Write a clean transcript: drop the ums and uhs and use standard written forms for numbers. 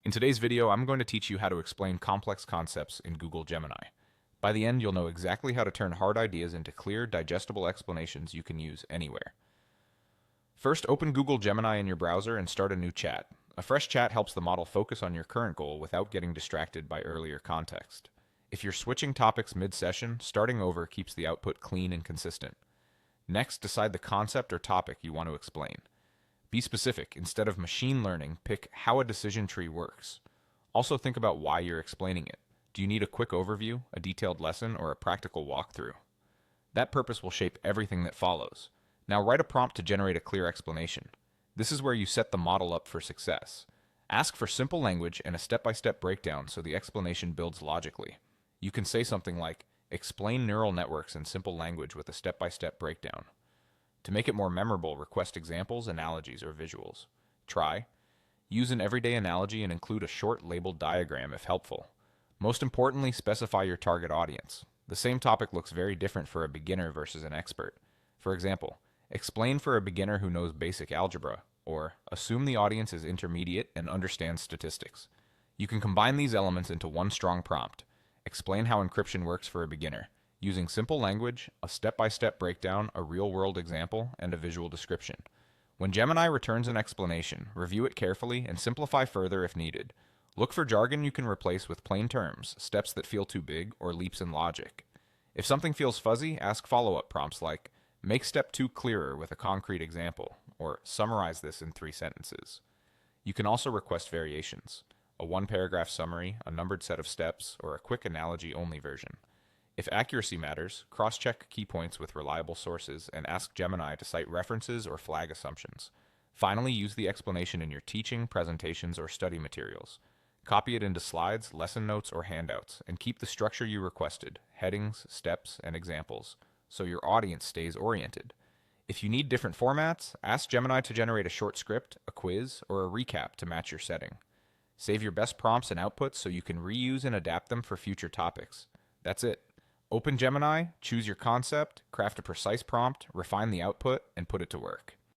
In today's video, I'm going to teach you how to explain complex concepts in Google Gemini. By the end, you'll know exactly how to turn hard ideas into clear, digestible explanations you can use anywhere. First, open Google Gemini in your browser and start a new chat. A fresh chat helps the model focus on your current goal without getting distracted by earlier context. If you're switching topics mid-session, starting over keeps the output clean and consistent. Next, decide the concept or topic you want to explain. Be specific. Instead of machine learning, pick how a decision tree works. Also think about why you're explaining it. Do you need a quick overview, a detailed lesson, or a practical walkthrough? That purpose will shape everything that follows. Now write a prompt to generate a clear explanation. This is where you set the model up for success. Ask for simple language and a step-by-step breakdown so the explanation builds logically. You can say something like, explain neural networks in simple language with a step-by-step breakdown. To make it more memorable, request examples, analogies, or visuals. Try. Use an everyday analogy and include a short labeled diagram if helpful. Most importantly, specify your target audience. The same topic looks very different for a beginner versus an expert. For example, explain for a beginner who knows basic algebra, or assume the audience is intermediate and understands statistics. You can combine these elements into one strong prompt. Explain how encryption works for a beginner, using simple language, a step-by-step breakdown, a real-world example, and a visual description. When Gemini returns an explanation, review it carefully and simplify further if needed. Look for jargon you can replace with plain terms, steps that feel too big, or leaps in logic. If something feels fuzzy, ask follow-up prompts like, make step 2 clearer with a concrete example, or summarize this in 3 sentences. You can also request variations, a one-paragraph summary, a numbered set of steps, or a quick analogy-only version. If accuracy matters, cross-check key points with reliable sources and ask Gemini to cite references or flag assumptions. Finally, use the explanation in your teaching, presentations, or study materials. Copy it into slides, lesson notes, or handouts, and keep the structure you requested, headings, steps, and examples, so your audience stays oriented. If you need different formats, ask Gemini to generate a short script, a quiz, or a recap to match your setting. Save your best prompts and outputs so you can reuse and adapt them for future topics. That's it. Open Gemini, choose your concept, craft a precise prompt, refine the output, and put it to work.